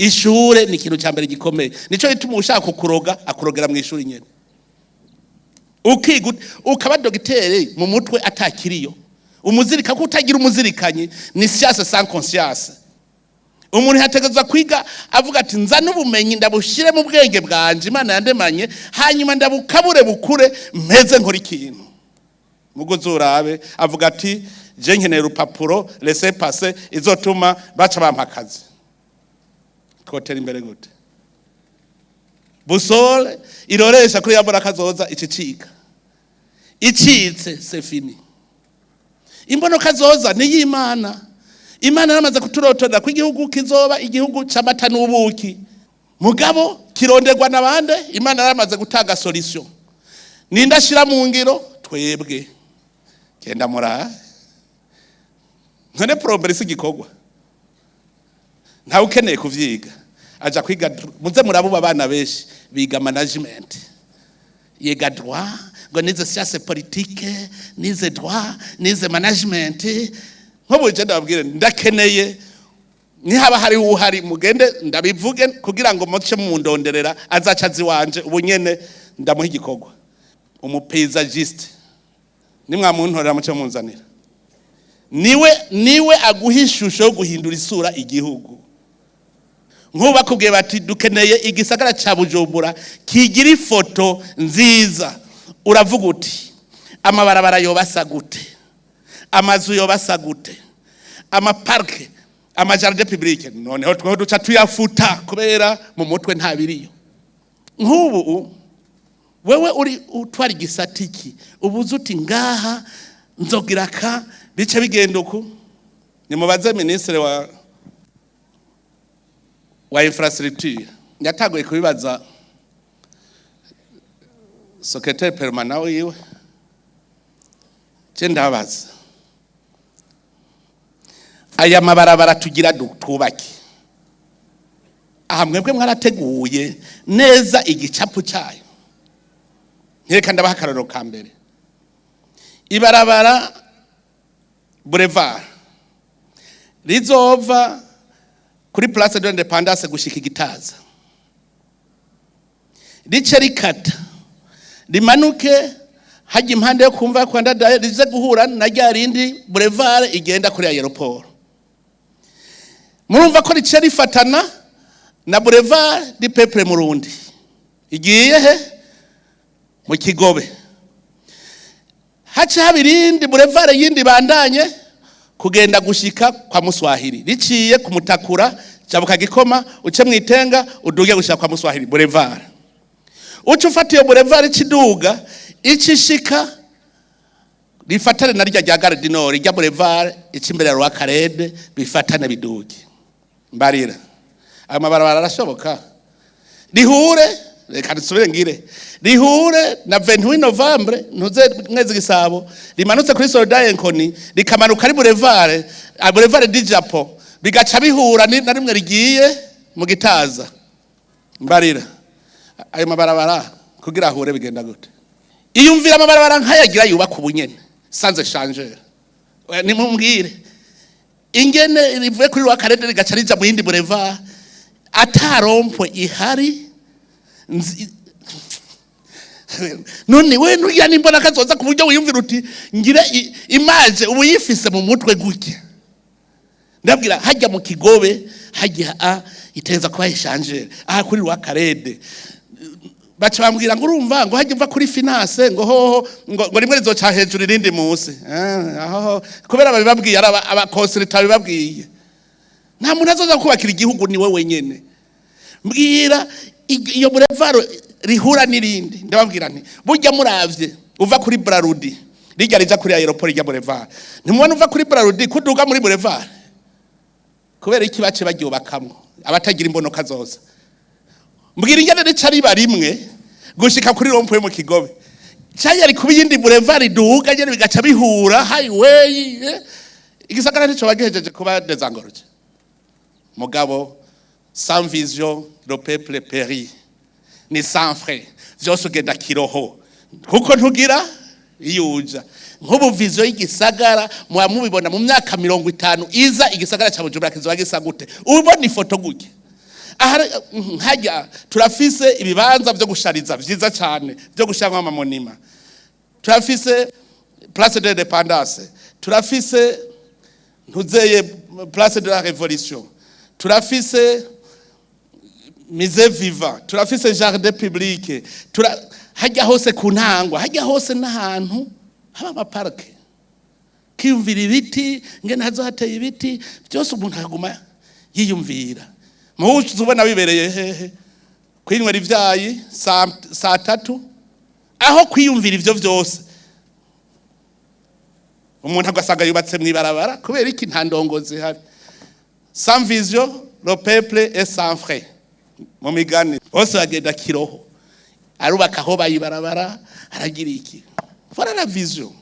ishure ni ikintu cyambere gikomeye, nico gituma ushaka kukuroga akurogera mu ishuri nyene. Ukiga ukaba dogiteri mu mutwe atakiriyo, umuzirika ko utagira umuzirikanyi ni science sans conscience. Umuntu yategezwa kwiga avuga ati nzana ubumenyi ndabushire mu bwenge bwanje Imana yandemanye, hanyuma ndabukabure bukure mpeze nkora ikintu. Mugozi urabe avuga ati je nkeneye urupapuro laisser passer izotuma baca bampakazi. Twotera imbere gute? Busole iroresha kuri yabora kazoza icicika. Icitse c'est fini. Imbono kazoza ni y'Imana. Imana yaramaze kuturotora ko igihugu kizoba igihugu c'amata n'ubuki. Mugabo kironderwa nabande, Imana yaramaze gutanga solution. Nindashira mu ngiro twebwe. Genda mura. Nkone problème sigikogwa. Nta ukeneye kuvyiga. Aja kwiga muze murabuba abana benshi biga management. Yega droit, ngo nize science politique, nize droit, nize management. Nkobo je ndababwire ndakeneye ni haba hari uhari mugende ndabivuge kugira ngo muce mu ndonderera azacazi wanje ubunyene ndamuha igikogwa. Umupaysagiste nimwa muntorera muce munzanira. Niwe aguha ishusho yo guhindura isura igihugu. Nkuba kubwiye bati dukeneye igisagara ca Bujumbura kigira ifoto nziza. Uravuga uti amabarabara yobasa gute, amazu yobasa gute, amaparke, amajardin public. Noneho twe duca tuyafuta kubera mu mutwe nta biriyo. Nkubu wewe uri utwara igisata iki ubuze uti ngaha nzogira ka bice bigenda uku. Nimubaze ministre wa infrastructure yatagoye kubibaza secrétaire permanent wiwe. Je ndabaza aya mabarabara tugira twubake aha mwebwe mwarateguye neza igicapo cyayo. Nkereka ndabaha akarorero ka mbere. Ibarabara boulevard rizova kuri place de l'indépendance gushika Igitaza, rice rikata rimanuke hajya impande yo kumva kwa ndadaye rize guhura na ryarindi boulevard igenda kuri aeroport. Murumva ko rice rifatana na boulevard di peuple murundi igiye he mu Kigobe. Haca habirindi boulevard yindi bandanye kugenda gushika kwa Muswahili riciye kumutakura cabuka Gikoma uce mwitenga uduge gushika kwa Muswahili boulevard. Uco ufatiye boulevard ciduga icishika rifatane na rya Gare du Nord rya boulevard icimbere ya Rwakarede bifatane biduge. Mbarira amabarabara arashoboka rihure reka dusubire ngire rihure na 28 Novembre ntuze mwezi gisabo rimanutse kuri Soldat Enkoni rikamanuka ari boulevard d'igicapo bigaca bihura na rimwe rigiye mu Gitaza. Mbarira ayo mabarabara kugira ahure bigenda gute? Iyumvira amabarabara nkayagira yubaka ubunyene sans changer. Ni mumbwire ingene rivuye kuri Rwakarede rigaca rija mu yindi boulevard atarompo ihari. None we nuya nimbona kazoza ku buryo wiyumvira uti ngire image ubu yifise mu mutwe gutya. Ndabwira hajya mu Kigobe hajya iteza kwa échanger aha kuri Rwakarede baca bambwira ngo urumva ngo hajya mva kuri finance ngo hoho ngo rimwe rizoca hejuru irindi munsi aho kubera babibabwiye aba consultant babibabwiye. Nta muntu azoza kubakira igihugu ni we wenyene. Mbwira iyo boulevard rihura nirindi ndababwira nti burya muravye uva kuri Brarudi rijya rija kuri aeroport rya boulevard ntimubona uva kuri Brarudi kuduga muri boulevard kubera iki bace bagiyobakamwe abatagira imbonoka zoza. Mbwira ingene rica riba rimwe gushika kuri rompo mu Kigobe cyari ari kubiyindi boulevard duga nyene bigaca bihura highway igisagara nico bagejeje kuba dezangoroje. Mugabo sans vision le peuple périt ni sans frais vyose ugenda kiroho kuko ntugira iyuja. Nk'ubu vision y'igisagara mubibona mu myaka 50 iza igisagara ca Bujumbura kizoba gisa gute ubona ifoto gutya hajya turafise ibibanza byo gushariza vyiza cyane byo gushyiramo amamonima, turafise place de l'indépendance, turafise ntuzeye place de la révolution, turafise musée vivant, turafise jardin public, hajya hose ku ntangwa, hajya hose n'ahantu haba amaparke, kiyumvira ibiti ngene hazo hateye ibiti byose umuntu aguma yiyumvira. Muhuzu ubona bibereye hehe kwinywera ivyayi saa 3 aho kwiyumvira ivyo vyose umuntu agasanga yubatse mwibarabara kubera iki nta ndongozi hari. Sans vision le peuple est sans frais. Mu migani bose bagenda kiroho arubaka aho bayibarabara aragira iki. Voilà la vision.